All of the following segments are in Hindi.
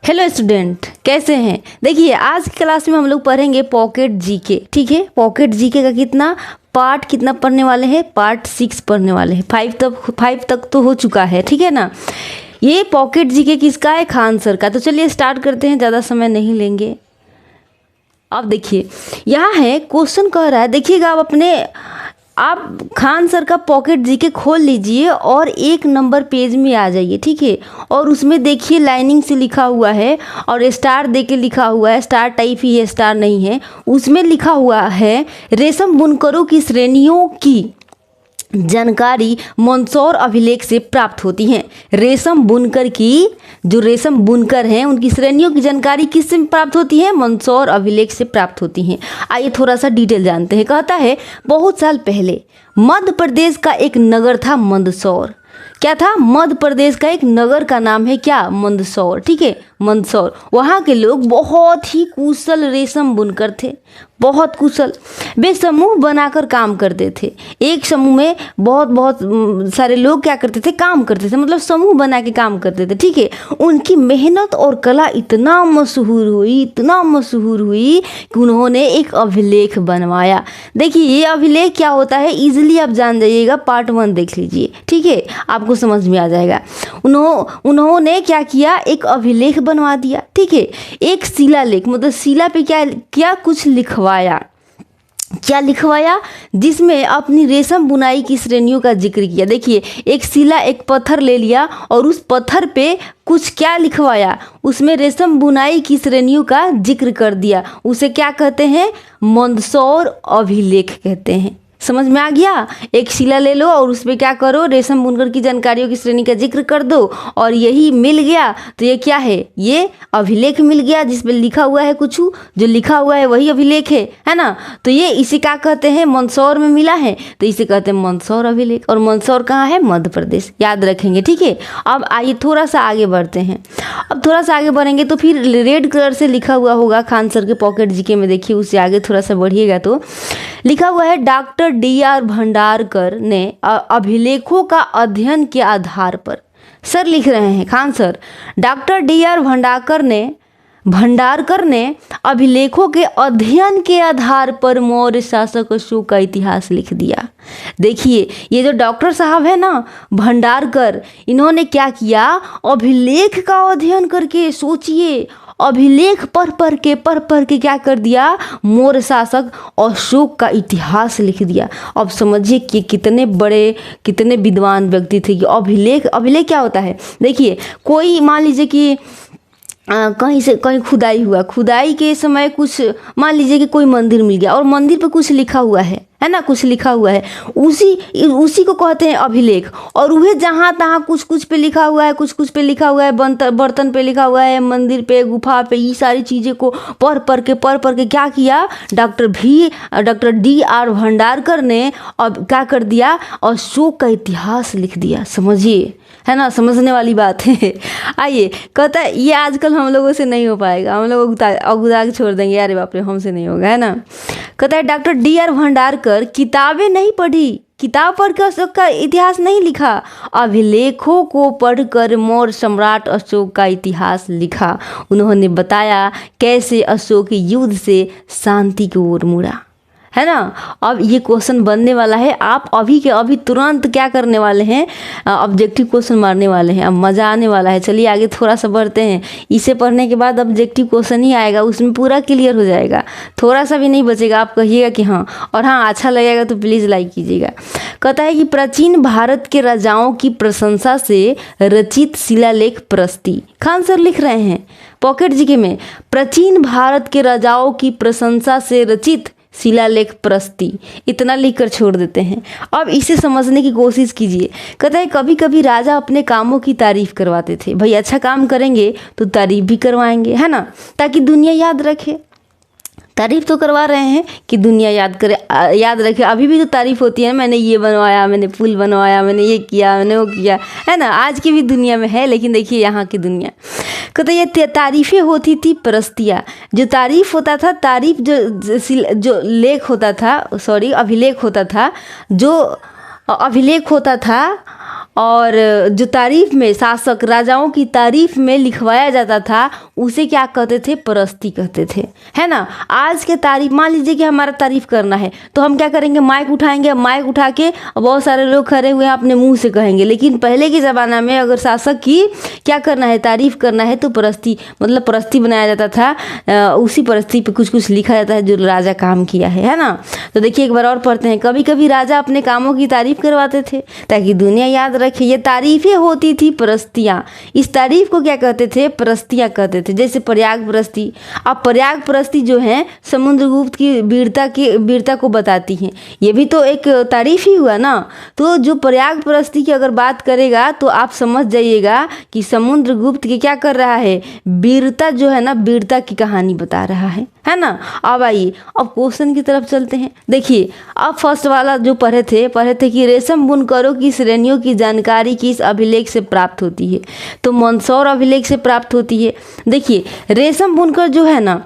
हेलो स्टूडेंट, कैसे हैं। देखिए आज की क्लास में हम लोग पढ़ेंगे पॉकेट जीके। ठीक है, पॉकेट जीके का कितना पढ़ने वाले हैं, पार्ट 6 पढ़ने वाले हैं। 5 तक तो हो चुका है, ठीक है ना। ये पॉकेट जीके किसका है, खान सर का। तो चलिए स्टार्ट करते हैं, ज़्यादा समय नहीं लेंगे। अब देखिए यहाँ है क्वेश्चन कह रहा है, देखिएगा आप खान सर का पॉकेट जीके खोल लीजिए और 1 नंबर पेज में आ जाइए। ठीक है, और उसमें देखिए लाइनिंग से लिखा हुआ है और स्टार दे के लिखा हुआ है, स्टार टाइप ही है, स्टार नहीं है। उसमें लिखा हुआ है रेशम बुनकरों की श्रेणियों की जानकारी मंदसौर अभिलेख से प्राप्त होती है। रेशम बुनकर की जो रेशम बुनकर हैं उनकी श्रेणियों की जानकारी किससे प्राप्त होती है, मंदसौर अभिलेख से प्राप्त होती हैं। आइए थोड़ा सा डिटेल जानते हैं। कहता है बहुत साल पहले मध्य प्रदेश का एक नगर था मंदसौर। क्या था, मध्य प्रदेश का एक नगर का नाम है क्या, मंदसौर। ठीक है, मंदसौर। वहाँ के लोग बहुत ही कुशल रेशम बुनकर थे, बहुत कुशल। वे समूह बनाकर काम करते थे। एक समूह में बहुत सारे लोग क्या करते थे, काम करते थे, मतलब समूह बना के काम करते थे। ठीक है, उनकी मेहनत और कला इतना मशहूर हुई कि उन्होंने एक अभिलेख बनवाया। देखिए ये अभिलेख क्या होता है, इजीली आप जान जाइएगा, पार्ट 1 देख लीजिए। ठीक है, आपको समझ में आ जाएगा। उन्होंने क्या किया, एक अभिलेख बनवा दिया। ठीक है, एक शिलालेख, मतलब शिला पे क्या कुछ लिखवाया, जिसमें अपनी रेशम बुनाई की श्रेणियों का जिक्र किया। देखिए एक शिला, एक पत्थर ले लिया और उस पत्थर पे कुछ क्या लिखवाया, उसमें रेशम बुनाई की श्रेणियों का जिक्र कर दिया। उसे क्या कहते हैं, मंदसौर अभिलेख कहते हैं। समझ में आ गया। एक शिला ले लो और उस पर क्या करो, रेशम बुनकर की जानकारियों की श्रेणी का जिक्र कर दो और यही मिल गया तो ये क्या है, ये अभिलेख मिल गया, जिसपे लिखा हुआ है कुछ, जो लिखा हुआ है वही अभिलेख है ना। तो ये इसे क्या कहते हैं, मंदसौर में मिला है तो इसे कहते हैं मंदसौर अभिलेख। और मंदसौर कहाँ है, मध्य प्रदेश, याद रखेंगे। ठीक है, अब आइए थोड़ा सा आगे बढ़ते हैं। अब थोड़ा सा आगे बढ़ेंगे तो फिर रेड कलर से लिखा हुआ होगा खान सर के पॉकेट जीके में। देखिए उससे आगे थोड़ा सा बढ़िएगा तो लिखा हुआ है डॉक्टर D.R. भंडारकर ने अभिलेखों का अध्ययन के आधार पर, सर लिख रहे हैं Khan sir, doctor D.R. Bhandarkar ने अभिलेखों के अध्ययन के आधार पर मौर्य शासक अशोक का इतिहास लिख दिया। देखिए ये जो डॉक्टर साहब है ना भंडारकर, इन्होंने क्या किया, अभिलेख का अध्ययन करके, सोचिए अभिलेख पढ़ के क्या कर दिया, मौर्य शासक अशोक का इतिहास लिख दिया। अब समझिए कि कितने विद्वान व्यक्ति थे कि अभिलेख क्या होता है। देखिए कोई मान लीजिए कि कहीं खुदाई हुआ, खुदाई के समय कुछ मान लीजिए कि कोई मंदिर मिल गया और मंदिर पे कुछ लिखा हुआ है ना, कुछ लिखा हुआ है, उसी को कहते हैं अभिलेख। और वह जहाँ तहाँ कुछ पे लिखा हुआ है, कुछ पे लिखा हुआ है, बर्तन पे लिखा हुआ है, मंदिर पे, गुफा पे, ये सारी चीज़ें को पढ़ के क्या किया, डॉक्टर D.R. भंडारकर ने अब क्या कर दिया, अशोक का इतिहास लिख दिया। समझिए, है ना, समझने वाली बात है। आइए कहता है ये आजकल हम लोगों से नहीं हो पाएगा, हम लोग अगुदा के छोड़ देंगे, अरे बाप रे हमसे नहीं होगा, है ना। कहता है डॉक्टर D.R. भंडारकर किताबें नहीं पढ़ी, किताब पढ़ कर अशोक का इतिहास नहीं लिखा, अभिलेखों को पढ़कर मौर्य सम्राट अशोक का इतिहास लिखा। उन्होंने बताया कैसे अशोक युद्ध से शांति की ओर मुड़ा, है ना। अब ये क्वेश्चन बनने वाला है, आप अभी के अभी तुरंत क्या करने वाले हैं, ऑब्जेक्टिव क्वेश्चन मारने वाले हैं। अब मज़ा आने वाला है। चलिए आगे थोड़ा सा बढ़ते हैं। इसे पढ़ने के बाद ऑब्जेक्टिव क्वेश्चन ही आएगा, उसमें पूरा क्लियर हो जाएगा, थोड़ा सा भी नहीं बचेगा। आप कहिएगा कि हाँ, और हाँ अच्छा लगेगा तो प्लीज़ लाइक कीजिएगा। कहता है कि प्राचीन भारत के राजाओं की प्रशंसा से रचित शिलालेख प्रस्ती, खान सर लिख रहे हैं पॉकेट जीके में, प्राचीन भारत के राजाओं की प्रशंसा से रचित शिलालेख प्रस्ती, इतना लिखकर छोड़ देते हैं। अब इसे समझने की कोशिश कीजिए। कहता है कभी कभी राजा अपने कामों की तारीफ करवाते थे। भाई अच्छा काम करेंगे तो तारीफ भी करवाएंगे, है ना, ताकि दुनिया याद रखे। तारीफ तो करवा रहे हैं कि दुनिया याद रखे। अभी भी तो तारीफ होती है, मैंने ये बनवाया, मैंने पुल बनवाया, मैंने ये किया, मैंने वो किया, है ना। आज की भी दुनिया में है, लेकिन देखिए यहाँ की दुनिया। कहते ये तारीफ़ें होती थी प्रस्तियाँ, जो तारीफ होता था, तारीफ जो लेख होता था, सॉरी अभिलेख होता था, जो अभिलेख होता था और जो तारीफ में शासक राजाओं की तारीफ में लिखवाया जाता था उसे क्या कहते थे, प्रस्ती कहते थे, है ना। आज के तारीफ, मान लीजिए कि हमारा तारीफ करना है तो हम क्या करेंगे, माइक उठाएंगे, माइक उठा के बहुत सारे लोग खड़े हुए हैं अपने मुंह से कहेंगे। लेकिन पहले के ज़माना में अगर शासक की क्या करना है, तारीफ करना है तो प्रस्ती, मतलब प्रस्ती बनाया जाता था, उसी प्रस्ती पे कुछ कुछ लिखा जाता है जो राजा काम किया है ना। तो देखिए एक बार और पढ़ते हैं। कभी कभी राजा अपने कामों की तारीफ करवाते थे ताकि दुनिया याद रखे। ये तारीफें होती थी, प्रस्तियाँ। इस तारीफ को क्या कहते थे, प्रस्तियाँ कहते थे। जैसे प्रयाग प्रस्ती। अब प्रयाग प्रस्ती जो है समुद्रगुप्त की वीरता को बताती हैं। ये भी तो एक तारीफ ही हुआ ना। तो जो प्रयाग प्रस्ती की अगर बात करेगा तो आप समझ जाइएगा कि समुद्रगुप्त के क्या कर रहा है, वीरता जो है ना, वीरता की कहानी बता रहा है ना। अब आइए अब क्वेश्चन की तरफ चलते हैं। देखिए अब फर्स्ट वाला जो पढ़े थे कि रेशम बुनकरों की श्रेणियों की जानकारी किस अभिलेख से प्राप्त होती है, तो मंदसौर अभिलेख से प्राप्त होती है। देखिए रेशम बुनकर जो है ना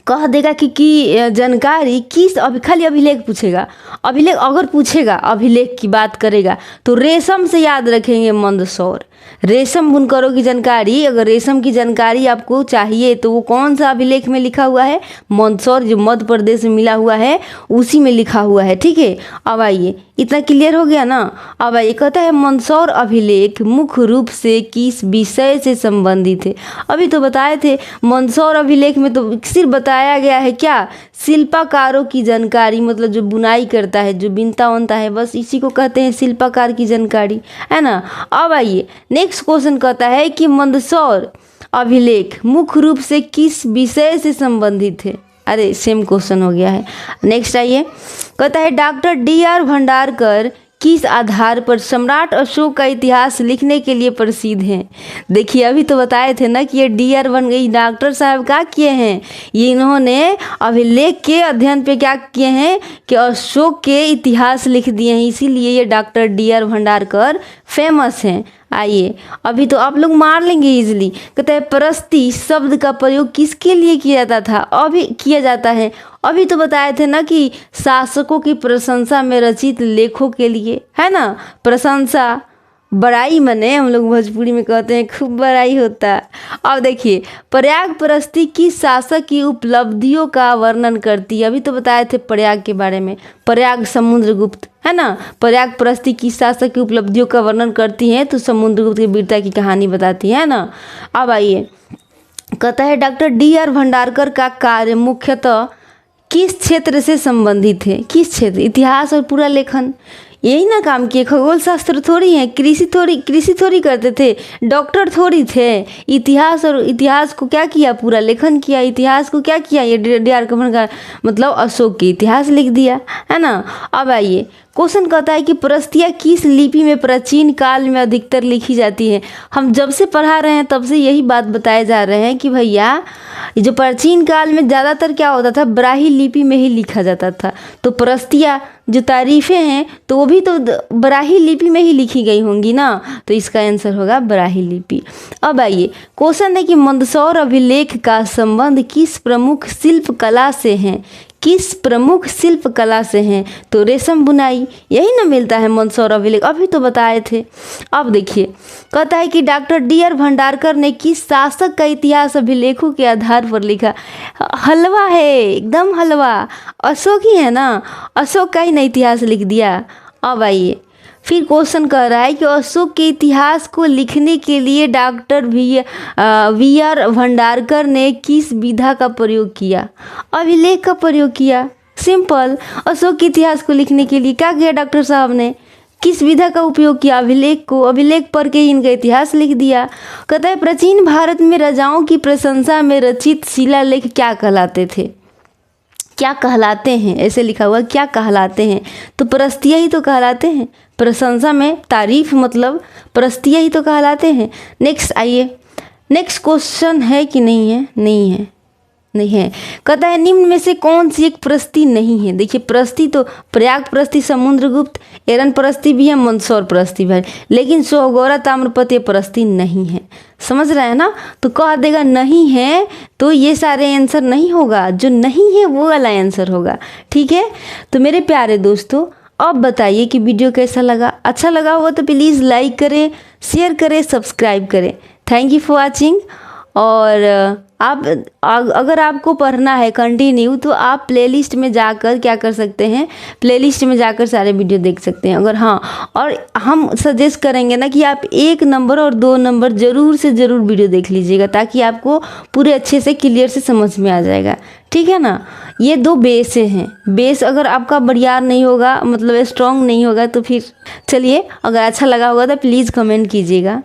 कह देगा कि जानकारी किस खाली अभिलेख पूछेगा। अभिलेख अगर पूछेगा, अभिलेख की बात करेगा तो रेशम से याद रखेंगे मंदसौर। रेशम बुनकरों की जानकारी, अगर रेशम की जानकारी आपको चाहिए तो वो कौन सा अभिलेख में लिखा हुआ है, मंदसौर जो मध्य प्रदेश में मिला हुआ है उसी में लिखा हुआ है। ठीक है, अब आइए इतना क्लियर हो गया ना। अब आइए कहता है मंदसौर अभिलेख मुख्य रूप से किस विषय से संबंधित है। अभी तो बताए थे मंदसौर अभिलेख में तो सिर्फ बताया गया है क्या, शिल्पकारों की जानकारी, मतलब जो बुनाई करता है, जो बिनता उनता है, बस इसी को कहते हैं शिल्पकार की जानकारी, है ना। अब आइए नेक्स्ट क्वेश्चन कहता है कि मंदसौर अभिलेख मुख्य रूप से किस विषय से संबंधित है। अरे सेम क्वेश्चन हो गया है। नेक्स्ट आइए कहता है डॉक्टर DR भंडारकर किस आधार पर सम्राट अशोक का इतिहास लिखने के लिए प्रसिद्ध हैं। देखिए अभी तो बताए थे ना कि ये DR बन गई, डॉक्टर साहब क्या किए हैं, ये इन्होंने अभिलेख के अध्ययन पे क्या किए हैं कि अशोक के इतिहास लिख दिए हैं, इसीलिए ये डॉक्टर DR भंडारकर फेमस हैं। आइए अभी तो आप लोग मार लेंगे इजीली। कहते हैं प्रस्ती शब्द का प्रयोग किसके लिए किया जाता था, अभी किया जाता है। अभी तो बताए थे ना कि शासकों की प्रशंसा में रचित लेखों के लिए, है ना। प्रशंसा, बड़ाई मने हम लोग भोजपुरी में कहते हैं खूब बड़ाई होता है। अब देखिए प्रयाग प्रस्ती किस शासक की उपलब्धियों का वर्णन करती है। अभी तो बताए थे प्रयाग के बारे में, प्रयाग समुद्रगुप्त, है ना। प्रयाग प्रस्ती किस शासक की उपलब्धियों का वर्णन करती है, तो समुद्रगुप्त की वीरता की कहानी बताती है ना। अब आइए कहता है डॉक्टर DR भंडारकर का कार्य मुख्यतः किस क्षेत्र से संबंधित है, किस क्षेत्र, इतिहास और पूरा लेखन, यही ना काम किए। खगोल शास्त्र थोड़ी है, कृषि थोड़ी करते थे, डॉक्टर थोड़ी थे। इतिहास को क्या किया, पूरा लेखन किया। इतिहास को क्या किया, ये DR का मतलब अशोक के इतिहास लिख दिया, है ना। अब आइए क्वेश्चन कहता है कि प्रस्तियाँ किस लिपि में प्राचीन काल में अधिकतर लिखी जाती है। हम जब से पढ़ा रहे हैं तब से यही बात बताए जा रहे हैं कि भैया जो प्राचीन काल में ज़्यादातर क्या होता था, ब्राह्मी लिपि में ही लिखा जाता था। तो प्रस्तियाँ जो तारीफ़ें हैं तो वो भी तो ब्राह्मी लिपि में ही लिखी गई होंगी ना, तो इसका आंसर होगा ब्राह्मी लिपि। अब आइए क्वेश्चन है कि मंदसौर अभिलेख का संबंध किस प्रमुख शिल्प कला से है, किस प्रमुख शिल्प कला से हैं, तो रेशम बुनाई, यही ना मिलता है मंदसौर अभिलेख, अभी तो बताए थे। अब देखिए कहता है कि डॉक्टर DR भंडारकर ने किस शासक का इतिहास अभिलेखों के आधार पर लिखा। हलवा है, एकदम हलवा, अशोक ही है ना, अशोक का ही ना इतिहास लिख दिया। अब आइए फिर क्वेश्चन कह रहा है कि अशोक के इतिहास को लिखने के लिए डॉक्टर VR भंडारकर ने किस विधा का प्रयोग किया, अभिलेख का प्रयोग किया। सिंपल, अशोक के इतिहास को लिखने के लिए क्या किया डॉक्टर साहब ने, किस विधा का उपयोग किया, अभिलेख को, अभिलेख पढ़ के इनका इतिहास लिख दिया। कहता है प्राचीन भारत में राजाओं की प्रशंसा में रचित शिलालेख क्या कहलाते थे, क्या कहलाते हैं, ऐसे लिखा हुआ क्या कहलाते हैं, तो प्रस्तियाँ ही तो कहलाते हैं। प्रशंसा में तारीफ मतलब प्रस्तियाँ ही तो कहलाते हैं। नेक्स्ट आइए, नेक्स्ट क्वेश्चन है कि नहीं है, नहीं है। कहता है निम्न में से कौन सी एक प्रस्ती नहीं है। देखिए प्रस्ती तो प्रयाग प्रस्ती समुद्रगुप्त, एरन प्रस्ती भी है, मंदसौर प्रस्ती भी है, लेकिन सोहगौरा ताम्रपत्र प्रस्ती नहीं है। समझ रहे हैं ना, तो कह देगा नहीं है तो ये सारे आंसर नहीं होगा, जो नहीं है वो वाला आंसर होगा। ठीक है, तो मेरे प्यारे दोस्तों अब बताइए कि वीडियो कैसा लगा। अच्छा लगा होगा तो प्लीज़ लाइक करें, शेयर करें, सब्सक्राइब करें। Thank you for watching. और आप अगर आपको पढ़ना है कंटिन्यू तो आप प्लेलिस्ट में जाकर क्या कर सकते हैं, प्लेलिस्ट में जाकर सारे वीडियो देख सकते हैं। अगर हाँ, और हम सजेस्ट करेंगे ना कि आप 1 नंबर और 2 नंबर ज़रूर से ज़रूर वीडियो देख लीजिएगा, ताकि आपको पूरे अच्छे से क्लियर से समझ में आ जाएगा। ठीक है ना। ये 2 बेस हैं। बेस अगर आपका बढ़िया नहीं होगा, मतलब स्ट्रॉन्ग नहीं होगा, तो फिर चलिए, अगर अच्छा लगा होगा तो प्लीज़ कमेंट कीजिएगा।